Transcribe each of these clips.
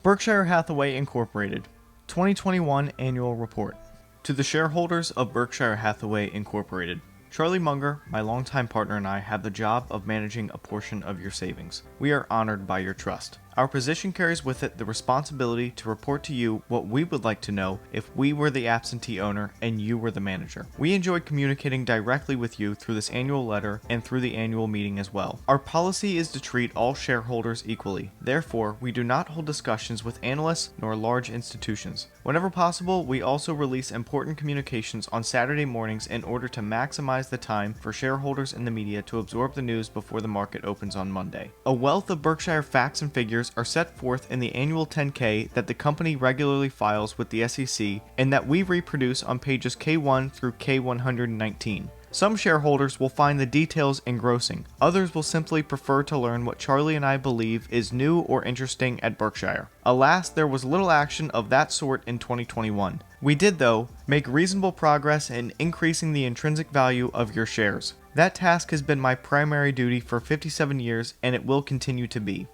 Berkshire Hathaway Incorporated 2021 Annual Report. To the shareholders of Berkshire Hathaway Incorporated, Charlie Munger, my longtime partner, and I have the job of managing a portion of your savings. We are honored by your trust. Our position carries with it the responsibility to report to you what we would like to know if we were the absentee owner and you were the manager. We enjoy communicating directly with you through this annual letter and through the annual meeting as well. Our policy is to treat all shareholders equally. Therefore, we do not hold discussions with analysts nor large institutions. Whenever possible, we also release important communications on Saturday mornings in order to maximize the time for shareholders in the media to absorb the news before the market opens on Monday. A wealth of Berkshire facts and figures are set forth in the annual 10-K that the company regularly files with the SEC and that we reproduce on pages K1 through K119. Some shareholders will find the details engrossing. Others will simply prefer to learn what Charlie and I believe is new or interesting at Berkshire. Alas, there was little action of that sort in 2021. We did, though, make reasonable progress in increasing the intrinsic value of your shares. That task has been my primary duty for 57 years, and it will continue to be.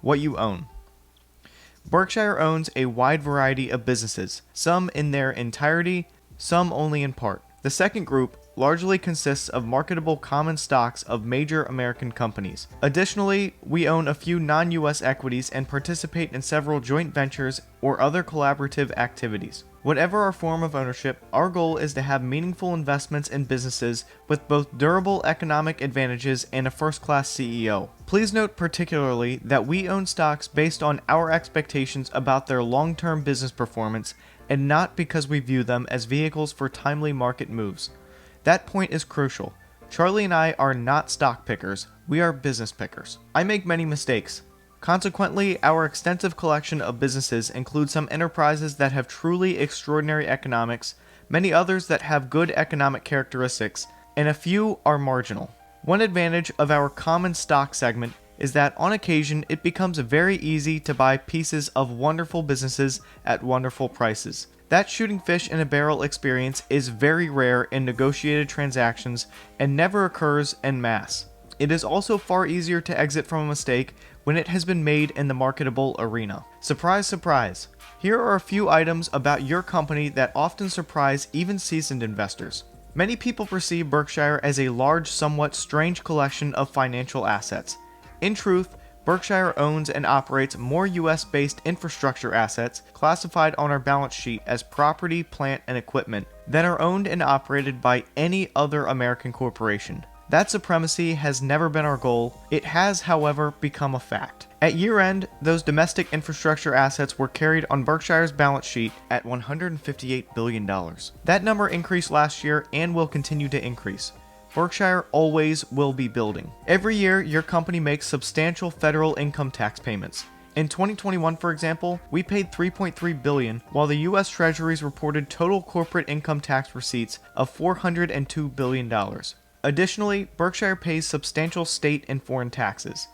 What you own. Berkshire owns a wide variety of businesses, some in their entirety, some only in part. The second group largely consists of marketable common stocks of major American companies. Additionally, we own a few non-US equities and participate in several joint ventures or other collaborative activities. Whatever our form of ownership, our goal is to have meaningful investments in businesses with both durable economic advantages and a first-class CEO. Please note particularly that we own stocks based on our expectations about their long-term business performance and not because we view them as vehicles for timely market moves. That point is crucial. Charlie and I are not stock pickers, we are business pickers. I make many mistakes. Consequently, our extensive collection of businesses includes some enterprises that have truly extraordinary economics, many others that have good economic characteristics, and a few are marginal. One advantage of our common stock segment is that on occasion it becomes very easy to buy pieces of wonderful businesses at wonderful prices. That shooting fish in a barrel experience is very rare in negotiated transactions and never occurs en masse. It is also far easier to exit from a mistake when it has been made in the marketable arena. Surprise, surprise. Here are a few items about your company that often surprise even seasoned investors. Many people perceive Berkshire as a large, somewhat strange collection of financial assets. In truth, Berkshire owns and operates more US-based infrastructure assets classified on our balance sheet as property, plant, and equipment than are owned and operated by any other American corporation. That supremacy has never been our goal. It has, however, become a fact. At year-end, those domestic infrastructure assets were carried on Berkshire's balance sheet at $158 billion. That number increased last year and will continue to increase. Berkshire always will be building. Every year, your company makes substantial federal income tax payments. In 2021, for example, we paid $3.3 billion, while the US Treasury's reported total corporate income tax receipts of $402 billion. Additionally, Berkshire pays substantial state and foreign taxes.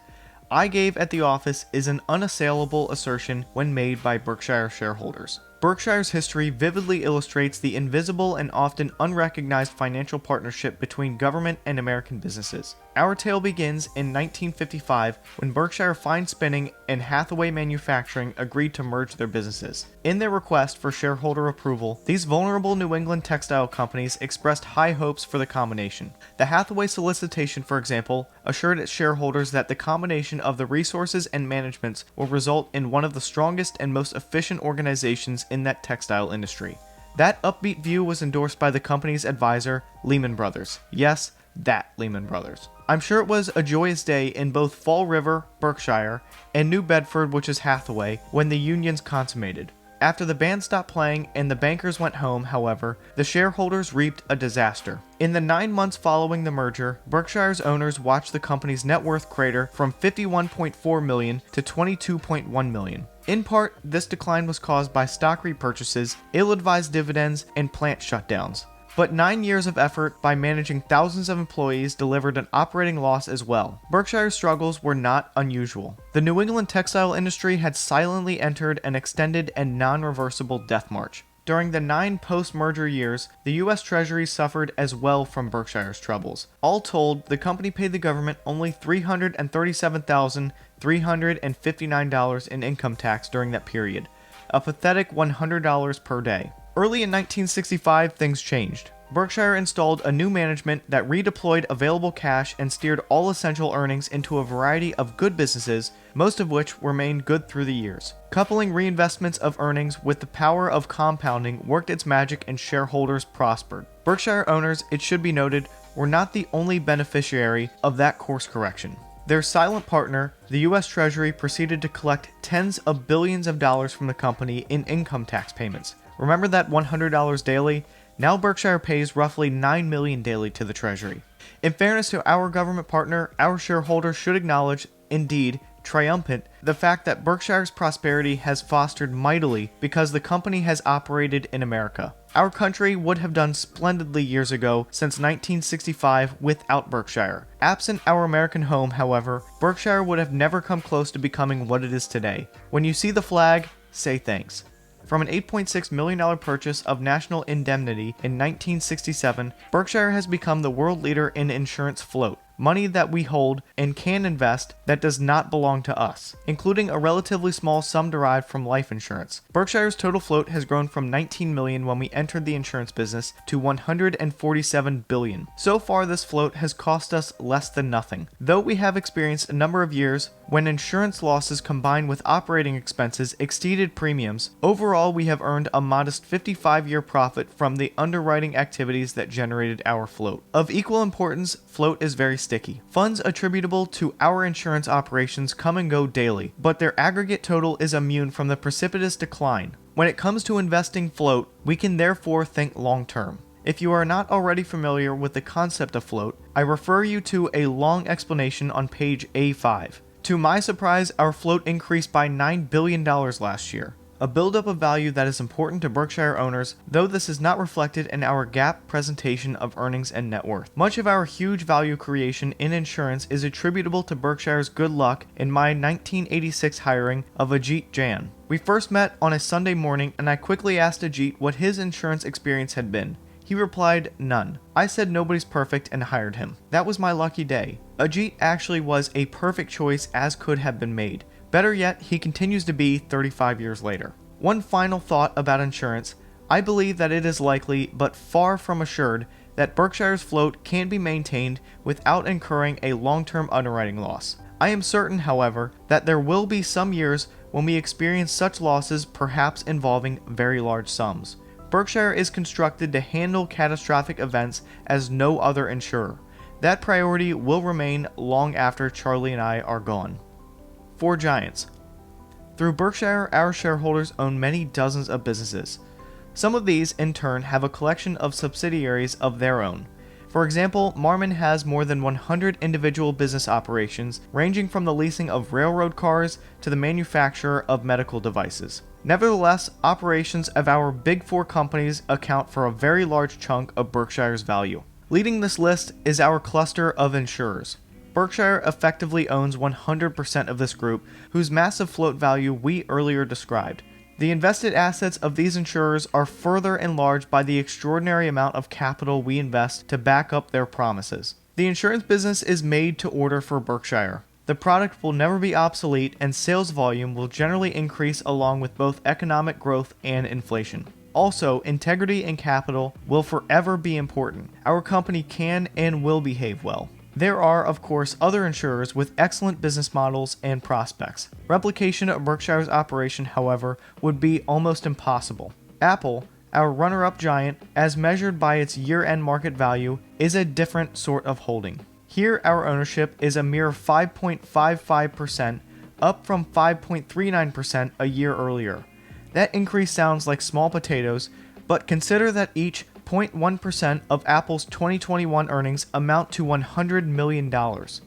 I gave at the office is an unassailable assertion when made by Berkshire shareholders. Berkshire's history vividly illustrates the invisible and often unrecognized financial partnership between government and American businesses. Our tale begins in 1955 when Berkshire Fine Spinning and Hathaway Manufacturing agreed to merge their businesses. In their request for shareholder approval, these vulnerable New England textile companies expressed high hopes for the combination. The Hathaway solicitation, for example, assured its shareholders that the combination of the resources and managements will result in one of the strongest and most efficient organizations in that textile industry. That upbeat view was endorsed by the company's advisor, Lehman Brothers. Yes, that Lehman Brothers. I'm sure it was a joyous day in both Fall River, Berkshire, and New Bedford, which is Hathaway, when the unions consummated. After the band stopped playing and the bankers went home, however, the shareholders reaped a disaster. In the 9 months following the merger, Berkshire's owners watched the company's net worth crater from $51.4 million to $22.1 million. In part, this decline was caused by stock repurchases, ill-advised dividends, and plant shutdowns. But 9 years of effort by managing thousands of employees delivered an operating loss as well. Berkshire's struggles were not unusual. The New England textile industry had silently entered an extended and non-reversible death march. During the 9 post-merger years, the U.S. Treasury suffered as well from Berkshire's troubles. All told, the company paid the government only $337,359 in income tax during that period, a pathetic $100 per day. Early in 1965, things changed. Berkshire installed a new management that redeployed available cash and steered all essential earnings into a variety of good businesses, most of which remained good through the years. Coupling reinvestments of earnings with the power of compounding worked its magic and shareholders prospered. Berkshire owners, it should be noted, were not the only beneficiary of that course correction. Their silent partner, the U.S. Treasury, proceeded to collect tens of billions of dollars from the company in income tax payments. Remember that $100 daily? Now Berkshire pays roughly $9 million daily to the Treasury. In fairness to our government partner, our shareholders should acknowledge, indeed, triumphant, the fact that Berkshire's prosperity has fostered mightily because the company has operated in America. Our country would have done splendidly years ago since 1965 without Berkshire. Absent our American home, however, Berkshire would have never come close to becoming what it is today. When you see the flag, say thanks. From an $8.6 million purchase of National Indemnity in 1967, Berkshire has become the world leader in insurance float, money that we hold and can invest that does not belong to us, including a relatively small sum derived from life insurance. Berkshire's total float has grown from $19 million when we entered the insurance business to $147 billion. So far, this float has cost us less than nothing, though we have experienced a number of years when insurance losses combined with operating expenses exceeded premiums. Overall, we have earned a modest 55-year profit from the underwriting activities that generated our float. Of equal importance, float is very sticky. Funds attributable to our insurance operations come and go daily, but their aggregate total is immune from the precipitous decline. When it comes to investing float, we can therefore think long-term. If you are not already familiar with the concept of float, I refer you to a long explanation on page A5. To my surprise, our float increased by $9 billion last year. A buildup of value that is important to Berkshire owners, though this is not reflected in our GAAP presentation of earnings and net worth. Much of our huge value creation in insurance is attributable to Berkshire's good luck in my 1986 hiring of Ajit Jain. We first met on a Sunday morning and I quickly asked Ajit what his insurance experience had been. He replied, none. I said nobody's perfect and hired him. That was my lucky day. Ajit actually was a perfect choice as could have been made. Better yet, he continues to be 35 years later. One final thought about insurance. I believe that it is likely, but far from assured, that Berkshire's float can be maintained without incurring a long-term underwriting loss. I am certain, however, that there will be some years when we experience such losses, perhaps involving very large sums. Berkshire is constructed to handle catastrophic events as no other insurer. That priority will remain long after Charlie and I are gone. 4 giants. Through Berkshire, our shareholders own many dozens of businesses. Some of these, in turn, have a collection of subsidiaries of their own. For example, Marmon has more than 100 individual business operations, ranging from the leasing of railroad cars to the manufacture of medical devices. Nevertheless, operations of our Big Four companies account for a very large chunk of Berkshire's value. Leading this list is our cluster of insurers. Berkshire effectively owns 100% of this group, whose massive float value we earlier described. The invested assets of these insurers are further enlarged by the extraordinary amount of capital we invest to back up their promises. The insurance business is made to order for Berkshire. The product will never be obsolete, and sales volume will generally increase along with both economic growth and inflation. Also, integrity and capital will forever be important. Our company can and will behave well. There are, of course, other insurers with excellent business models and prospects. Replication of Berkshire's operation, however, would be almost impossible. Apple, our runner-up giant, as measured by its year-end market value, is a different sort of holding. Here, our ownership is a mere 5.55%, up from 5.39% a year earlier. That increase sounds like small potatoes, but consider that each 0.1% of Apple's 2021 earnings amount to $100 million.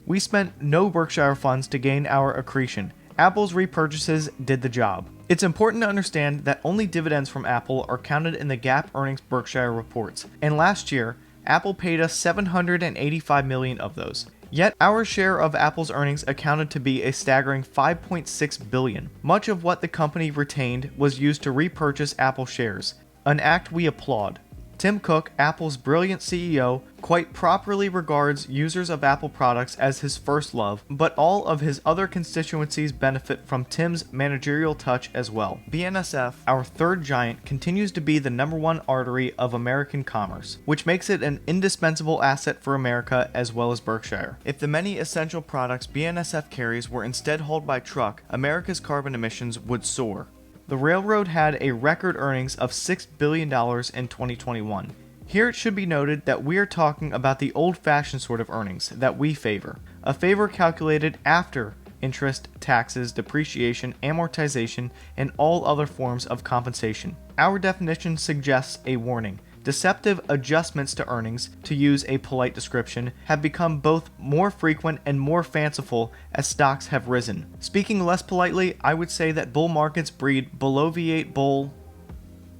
We spent no Berkshire funds to gain our accretion. Apple's repurchases did the job. It's important to understand that only dividends from Apple are counted in the GAAP earnings Berkshire reports, and last year, Apple paid us $785 million of those. Yet, our share of Apple's earnings accounted to be a staggering $5.6 billion. Much of what the company retained was used to repurchase Apple shares. an act we applaud. Tim Cook, Apple's brilliant CEO, quite properly regards users of Apple products as his first love, but all of his other constituencies benefit from Tim's managerial touch as well. BNSF, our third giant, continues to be the #1 artery of American commerce, which makes it an indispensable asset for America as well as Berkshire. If the many essential products BNSF carries were instead hauled by truck, America's carbon emissions would soar. The railroad had a record earnings of $6 billion in 2021. Here it should be noted that we are talking about the old-fashioned sort of earnings that we favor, a favor calculated after interest, taxes, depreciation, amortization, and all other forms of compensation. Our definition suggests a warning. Deceptive adjustments to earnings, to use a polite description, have become both more frequent and more fanciful as stocks have risen. Speaking less politely, I would say that bull markets breed below V8 bull.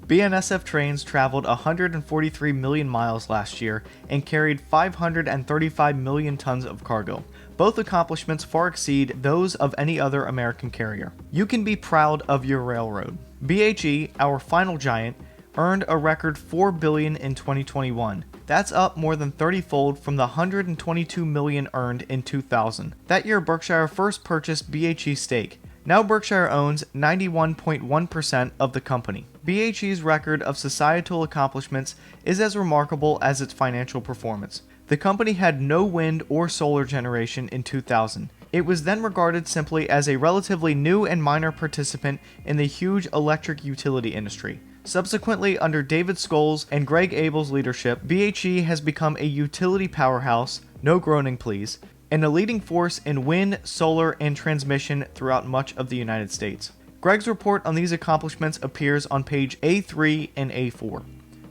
BNSF trains traveled 143 million miles last year and carried 535 million tons of cargo. Both accomplishments far exceed those of any other American carrier. You can be proud of your railroad. BHE, our final giant, earned a record $4 billion in 2021. That's up more than 30-fold from the $122 million earned in 2000. That year, Berkshire first purchased BHE stake. Now Berkshire owns 91.1% of the company. BHE's record of societal accomplishments is as remarkable as its financial performance. The company had no wind or solar generation in 2000. It was then regarded simply as a relatively new and minor participant in the huge electric utility industry. Subsequently, under David Scholes and Greg Abel's leadership, BHE has become a utility powerhouse, no groaning please, and a leading force in wind, solar, and transmission throughout much of the United States. Greg's report on these accomplishments appears on page A3 and A4.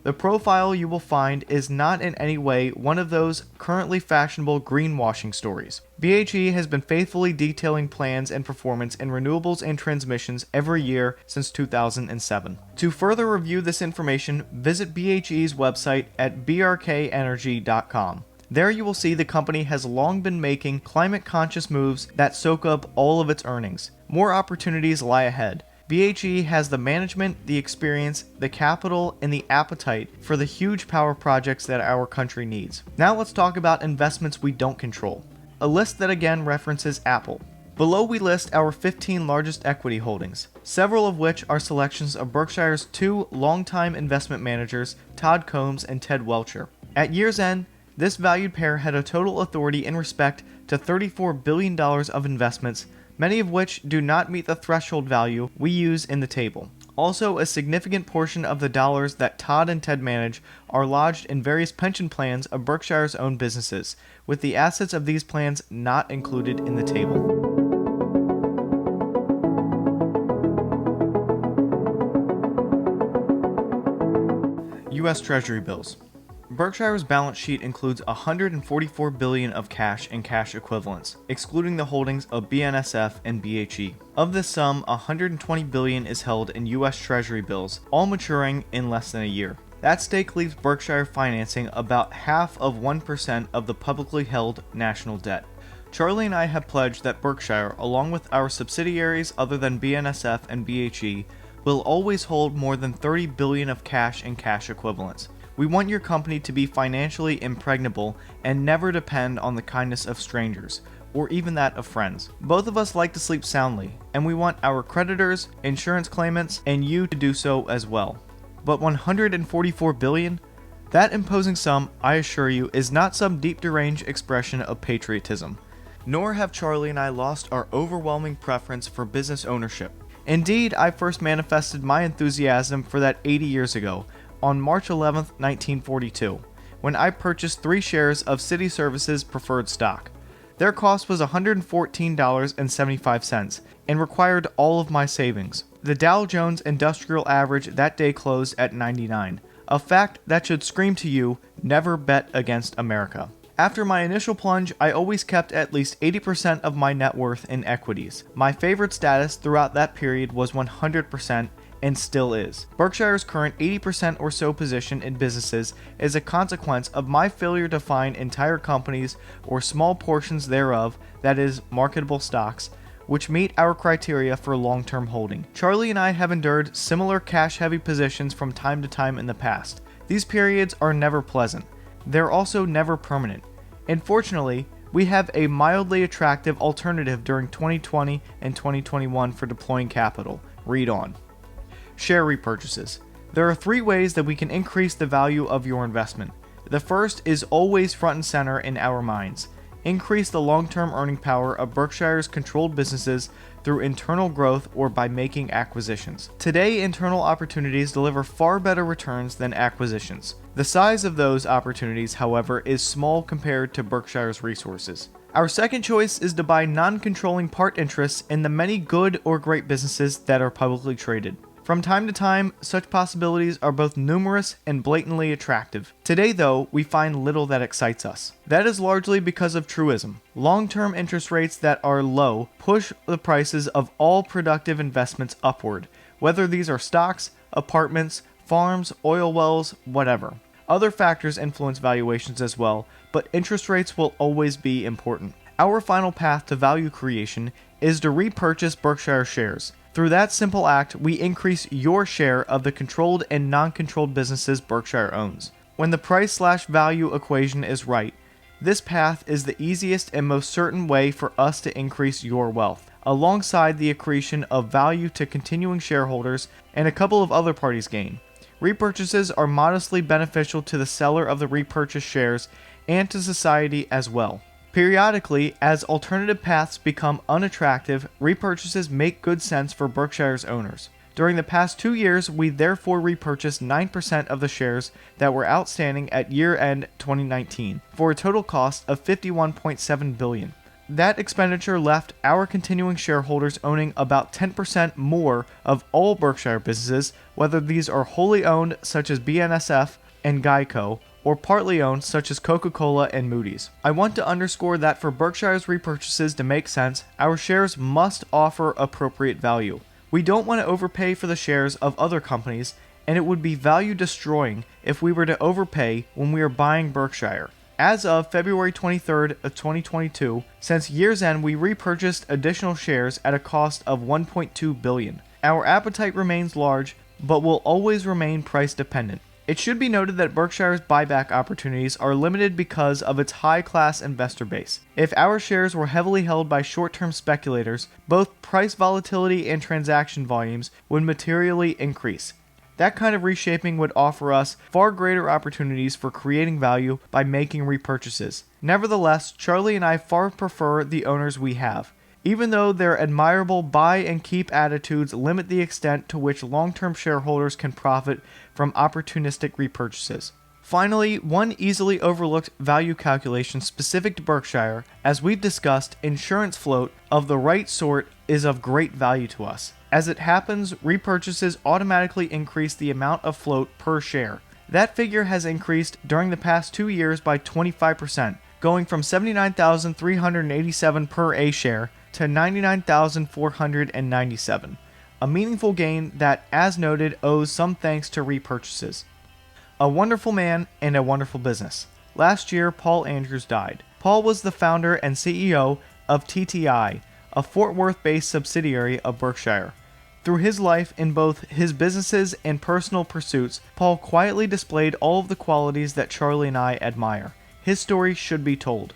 The profile you will find is not in any way one of those currently fashionable greenwashing stories. BHE has been faithfully detailing plans and performance in renewables and transmissions every year since 2007. To further review this information, visit BHE's website at brkenergy.com. There you will see the company has long been making climate-conscious moves that soak up all of its earnings. More opportunities lie ahead. BHE has the management, the experience, the capital, and the appetite for the huge power projects that our country needs. Now let's talk about investments we don't control. A list that again references Apple. Below we list our 15 largest equity holdings, several of which are selections of Berkshire's two longtime investment managers, Todd Combs and Ted Welcher. At year's end, this valued pair had a total authority in respect to $34 billion of investments, many of which do not meet the threshold value we use in the table. Also, a significant portion of the dollars that Todd and Ted manage are lodged in various pension plans of Berkshire's own businesses, with the assets of these plans not included in the table. U.S. Treasury Bills. Berkshire's balance sheet includes $144 billion of cash and cash equivalents, excluding the holdings of BNSF and BHE. Of this sum, $120 billion is held in U.S. Treasury bills, all maturing in less than a year. That stake leaves Berkshire financing about half of 1% of the publicly held national debt. Charlie and I have pledged that Berkshire, along with our subsidiaries other than BNSF and BHE, will always hold more than $30 billion of cash and cash equivalents. We want your company to be financially impregnable and never depend on the kindness of strangers, or even that of friends. Both of us like to sleep soundly, and we want our creditors, insurance claimants, and you to do so as well. But $144 billion? That imposing sum, I assure you, is not some deep deranged expression of patriotism. Nor have Charlie and I lost our overwhelming preference for business ownership. Indeed, I first manifested my enthusiasm for that 80 years ago, on March 11, 1942, when I purchased 3 shares of City Services preferred stock. Their cost was $114.75 and required all of my savings. The Dow Jones Industrial Average that day closed at 99, a fact that should scream to you, never bet against America. After my initial plunge, I always kept at least 80% of my net worth in equities. My favorite status throughout that period was 100%, and still is. Berkshire's current 80% or so position in businesses is a consequence of my failure to find entire companies or small portions thereof, that is, marketable stocks, which meet our criteria for long-term holding. Charlie and I have endured similar cash-heavy positions from time to time in the past. These periods are never pleasant. They're also never permanent. And fortunately, we have a mildly attractive alternative during 2020 and 2021 for deploying capital. Read on. Share repurchases. There are 3 ways that we can increase the value of your investment. The first is always front and center in our minds. Increase the long-term earning power of Berkshire's controlled businesses through internal growth or by making acquisitions. Today, internal opportunities deliver far better returns than acquisitions. The size of those opportunities, however, is small compared to Berkshire's resources. Our second choice is to buy non-controlling part interests in the many good or great businesses that are publicly traded. From time to time, such possibilities are both numerous and blatantly attractive. Today, though, we find little that excites us. That is largely because of truism. Long-term interest rates that are low push the prices of all productive investments upward, whether these are stocks, apartments, farms, oil wells, whatever. Other factors influence valuations as well, but interest rates will always be important. Our final path to value creation is to repurchase Berkshire shares. Through that simple act, we increase your share of the controlled and non-controlled businesses Berkshire owns. When the price/value equation is right, this path is the easiest and most certain way for us to increase your wealth, alongside the accretion of value to continuing shareholders and a couple of other parties gain. Repurchases are modestly beneficial to the seller of the repurchased shares and to society as well. Periodically, as alternative paths become unattractive, repurchases make good sense for Berkshire's owners. During the past 2 years, we therefore repurchased 9% of the shares that were outstanding at year-end 2019, for a total cost of $51.7 billion. That expenditure left our continuing shareholders owning about 10% more of all Berkshire businesses, whether these are wholly owned, such as BNSF and Geico, or partly owned, such as Coca-Cola and Moody's. I want to underscore that for Berkshire's repurchases to make sense, our shares must offer appropriate value. We don't want to overpay for the shares of other companies, and it would be value destroying if we were to overpay when we are buying Berkshire. As of February 23rd of 2022, since year's end, we repurchased additional shares at a cost of $1.2 billion. Our appetite remains large, but will always remain price dependent. It should be noted that Berkshire's buyback opportunities are limited because of its high-class investor base. If our shares were heavily held by short-term speculators, both price volatility and transaction volumes would materially increase. That kind of reshaping would offer us far greater opportunities for creating value by making repurchases. Nevertheless, Charlie and I far prefer the owners we have, even though their admirable buy and keep attitudes limit the extent to which long-term shareholders can profit from opportunistic repurchases. Finally, one easily overlooked value calculation specific to Berkshire, as we've discussed, insurance float of the right sort is of great value to us. As it happens, repurchases automatically increase the amount of float per share. That figure has increased during the past 2 years by 25%, going from 79,387 per A share to 99,497. A meaningful gain that, as noted, owes some thanks to repurchases. A wonderful man and a wonderful business. Last year, Paul Andrews died. Paul was the founder and CEO of TTI, a Fort Worth-based subsidiary of Berkshire. Through his life in both his businesses and personal pursuits, Paul quietly displayed all of the qualities that Charlie and I admire. His story should be told.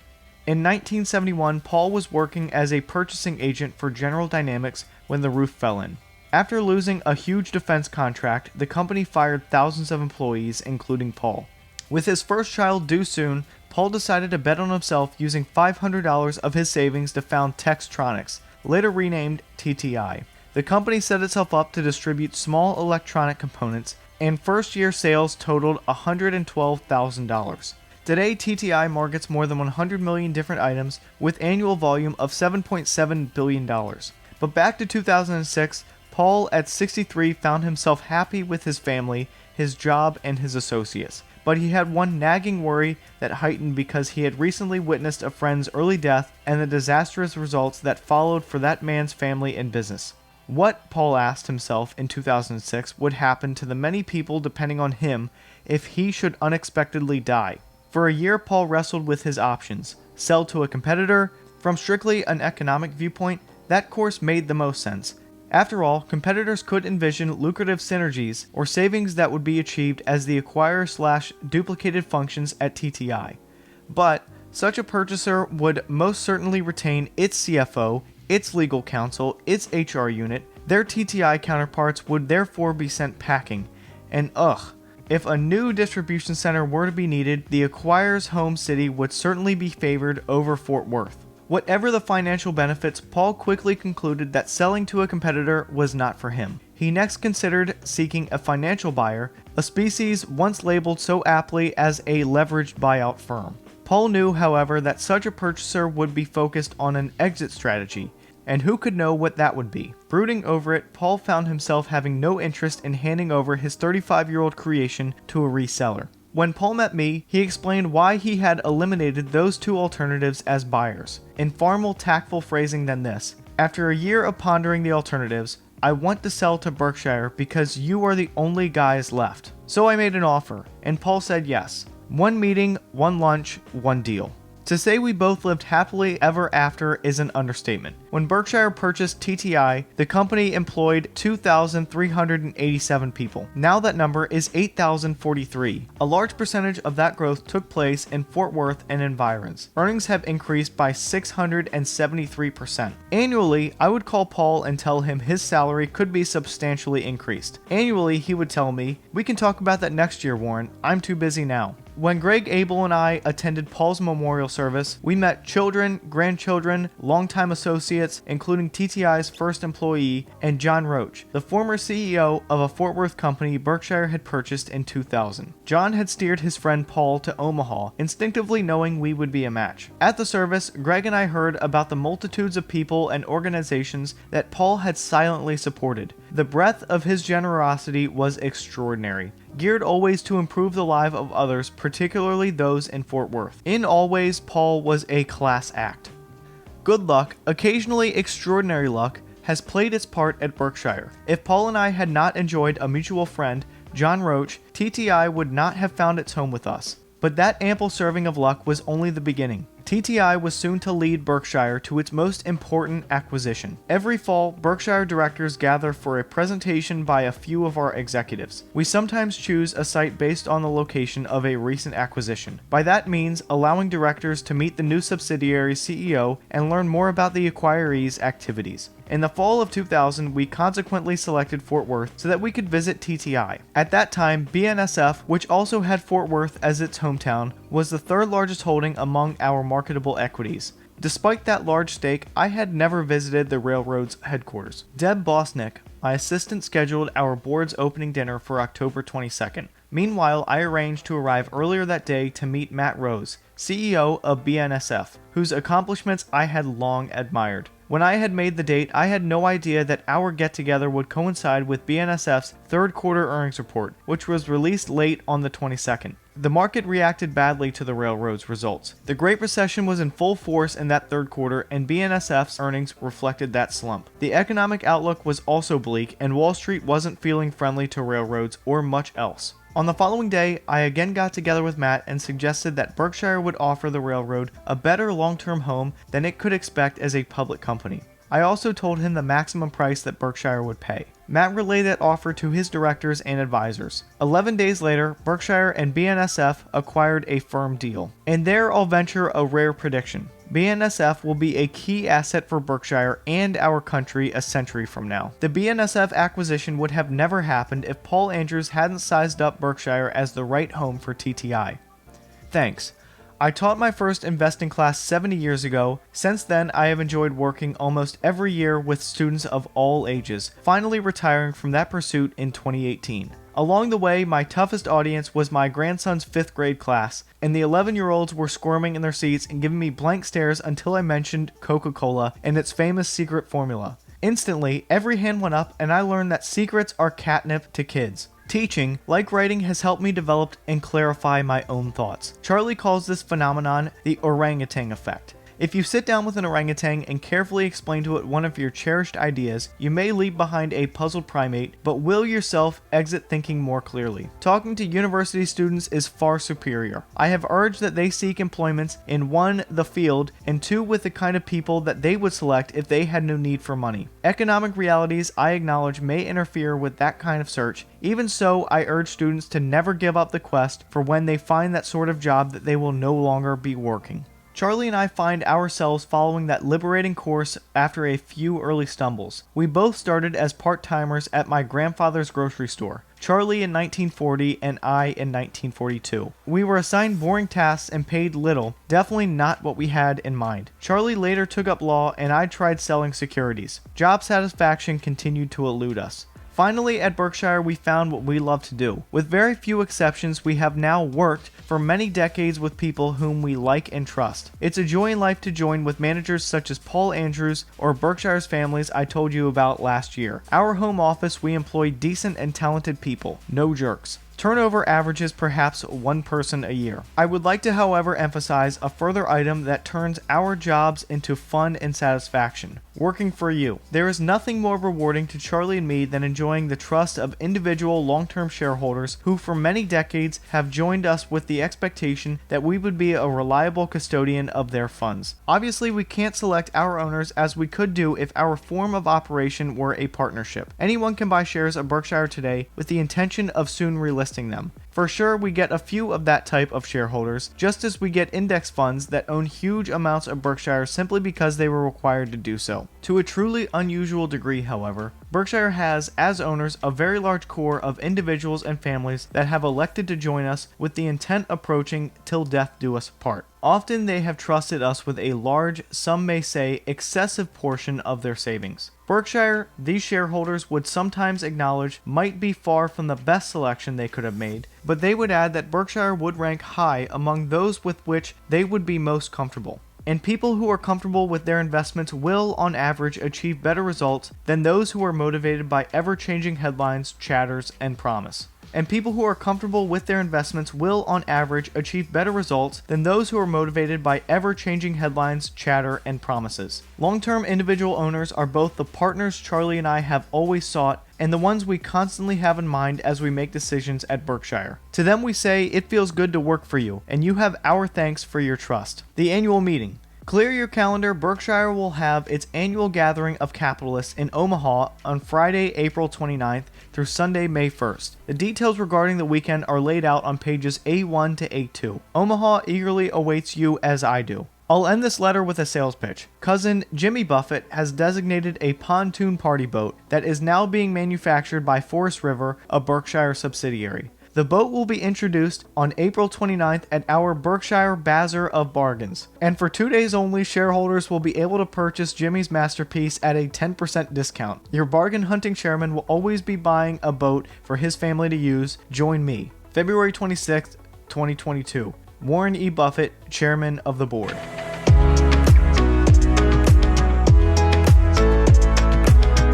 In 1971, Paul was working as a purchasing agent for General Dynamics when the roof fell in. After losing a huge defense contract, the company fired thousands of employees, including Paul. With his first child due soon, Paul decided to bet on himself using $500 of his savings to found Textronics, later renamed TTI. The company set itself up to distribute small electronic components, and first-year sales totaled $112,000. Today, TTI markets more than 100 million different items with annual volume of $7.7 billion. But back to 2006, Paul, at 63, found himself happy with his family, his job, and his associates. But he had one nagging worry that heightened because he had recently witnessed a friend's early death and the disastrous results that followed for that man's family and business. What, Paul asked himself in 2006, would happen to the many people depending on him if he should unexpectedly die? For a year, Paul wrestled with his options: sell to a competitor. From strictly an economic viewpoint, That course made the most sense. After all, competitors could envision lucrative synergies or savings that would be achieved as the acquire/duplicated functions at TTI. But such a purchaser would most certainly retain its CFO, its legal counsel, its HR unit. Their TTI counterparts would therefore be sent packing. And if a new distribution center were to be needed, the acquirer's home city would certainly be favored over Fort Worth. Whatever the financial benefits, Paul quickly concluded that selling to a competitor was not for him. He next considered seeking a financial buyer, a species once labeled so aptly as a leveraged buyout firm. Paul knew, however, that such a purchaser would be focused on an exit strategy, and who could know what that would be? Brooding over it, Paul found himself having no interest in handing over his 35-year-old creation to a reseller. When Paul met me, he explained why he had eliminated those two alternatives as buyers. In far more tactful phrasing than this, after a year of pondering the alternatives, I want to sell to Berkshire because you are the only guys left. So I made an offer, and Paul said yes. One meeting, one lunch, one deal. To say we both lived happily ever after is an understatement. When Berkshire purchased TTI, the company employed 2,387 people. Now that number is 8,043. A large percentage of that growth took place in Fort Worth and environs. Earnings have increased by 673%. Annually, I would call Paul and tell him his salary could be substantially increased. Annually, he would tell me, "We can talk about that next year, Warren. I'm too busy now." When Greg Abel and I attended Paul's memorial service, we met children, grandchildren, longtime associates, including TTI's first employee, and John Roach, the former CEO of a Fort Worth company Berkshire had purchased in 2000. John had steered his friend Paul to Omaha, instinctively knowing we would be a match. At the service, Greg and I heard about the multitudes of people and organizations that Paul had silently supported. The breadth of his generosity was extraordinary, geared always to improve the lives of others, particularly those in Fort Worth. In all ways, Paul was a class act. Good luck, occasionally extraordinary luck, has played its part at Berkshire. If Paul and I had not enjoyed a mutual friend, John Roach, TTI would not have found its home with us. But that ample serving of luck was only the beginning. TTI was soon to lead Berkshire to its most important acquisition. Every fall, Berkshire directors gather for a presentation by a few of our executives. We sometimes choose a site based on the location of a recent acquisition. By that means, allowing directors to meet the new subsidiary's CEO and learn more about the acquiree's activities. In the fall of 2000, we consequently selected Fort Worth so that we could visit TTI. At that time, BNSF, which also had Fort Worth as its hometown, was the third largest holding among our marketable equities. Despite that large stake, I had never visited the railroad's headquarters. Deb Bosnick, my assistant, scheduled our board's opening dinner for October 22nd. Meanwhile, I arranged to arrive earlier that day to meet Matt Rose, CEO of BNSF, whose accomplishments I had long admired. When I had made the date, I had no idea that our get-together would coincide with BNSF's third quarter earnings report, which was released late on the 22nd. The market reacted badly to the railroad's results. The Great Recession was in full force in that third quarter, and BNSF's earnings reflected that slump. The economic outlook was also bleak, and Wall Street wasn't feeling friendly to railroads or much else. On the following day, I again got together with Matt and suggested that Berkshire would offer the railroad a better long-term home than it could expect as a public company. I also told him the maximum price that Berkshire would pay. Matt relayed that offer to his directors and advisors. 11 days later, Berkshire and BNSF acquired a firm deal. And there I'll venture a rare prediction. BNSF will be a key asset for Berkshire and our country a century from now. The BNSF acquisition would have never happened if Paul Andrews hadn't sized up Berkshire as the right home for TTI. Thanks. I taught my first investing class 70 years ago. Since then, I have enjoyed working almost every year with students of all ages, finally retiring from that pursuit in 2018. Along the way, my toughest audience was my grandson's 5th grade class, and the 11-year-olds were squirming in their seats and giving me blank stares until I mentioned Coca-Cola and its famous secret formula. Instantly, every hand went up, and I learned that secrets are catnip to kids. Teaching, like writing, has helped me develop and clarify my own thoughts. Charlie calls this phenomenon the Orangutang Effect. If you sit down with an orangutan and carefully explain to it one of your cherished ideas, you may leave behind a puzzled primate, but will yourself exit thinking more clearly. Talking to university students is far superior. I have urged that they seek employments in 1, the field, and 2, with the kind of people that they would select if they had no need for money. Economic realities, I acknowledge, may interfere with that kind of search. Even so, I urge students to never give up the quest for when they find that sort of job that they will no longer be working. Charlie and I find ourselves following that liberating course after a few early stumbles. We both started as part-timers at my grandfather's grocery store. Charlie in 1940 and I in 1942. We were assigned boring tasks and paid little, definitely not what we had in mind. Charlie later took up law and I tried selling securities. Job satisfaction continued to elude us. Finally, at Berkshire, we found what we love to do. With very few exceptions, we have now worked for many decades with people whom we like and trust. It's a joy in life to join with managers such as Paul Andrews or Berkshire's families I told you about last year. Our home office, we employ decent and talented people, no jerks. Turnover averages perhaps 1 person a year. I would like to, however, emphasize a further item that turns our jobs into fun and satisfaction. Working for you. There is nothing more rewarding to Charlie and me than enjoying the trust of individual long-term shareholders who for many decades have joined us with the expectation that we would be a reliable custodian of their funds. Obviously, we can't select our owners as we could do if our form of operation were a partnership. Anyone can buy shares of Berkshire today with the intention of soon relisting them. For sure, we get a few of that type of shareholders, just as we get index funds that own huge amounts of Berkshire simply because they were required to do so. To a truly unusual degree, however, Berkshire has, as owners, a very large core of individuals and families that have elected to join us with the intent approaching till death do us part. Often they have trusted us with a large, some may say, excessive portion of their savings. Berkshire, these shareholders would sometimes acknowledge, might be far from the best selection they could have made, but they would add that Berkshire would rank high among those with which they would be most comfortable. And people who are comfortable with their investments will, on average, achieve better results than those who are motivated by ever-changing headlines, chatters, and promise. And people who are comfortable with their investments will, on average, achieve better results than those who are motivated by ever-changing headlines, chatter, and promises. Long-term individual owners are both the partners Charlie and I have always sought and the ones we constantly have in mind as we make decisions at Berkshire. To them we say, it feels good to work for you, and you have our thanks for your trust. The annual meeting. Clear your calendar. Berkshire will have its annual gathering of capitalists in Omaha on Friday, April 29th through Sunday, May 1st. The details regarding the weekend are laid out on pages A1 to A2. Omaha eagerly awaits you as I do. I'll end this letter with a sales pitch. Cousin Jimmy Buffett has designated a pontoon party boat that is now being manufactured by Forest River, a Berkshire subsidiary. The boat will be introduced on April 29th at our Berkshire Bazaar of Bargains. And for 2 days only, shareholders will be able to purchase Jimmy's masterpiece at a 10% discount. Your bargain hunting chairman will always be buying a boat for his family to use. Join me. February 26th, 2022. Warren E. Buffett, Chairman of the Board.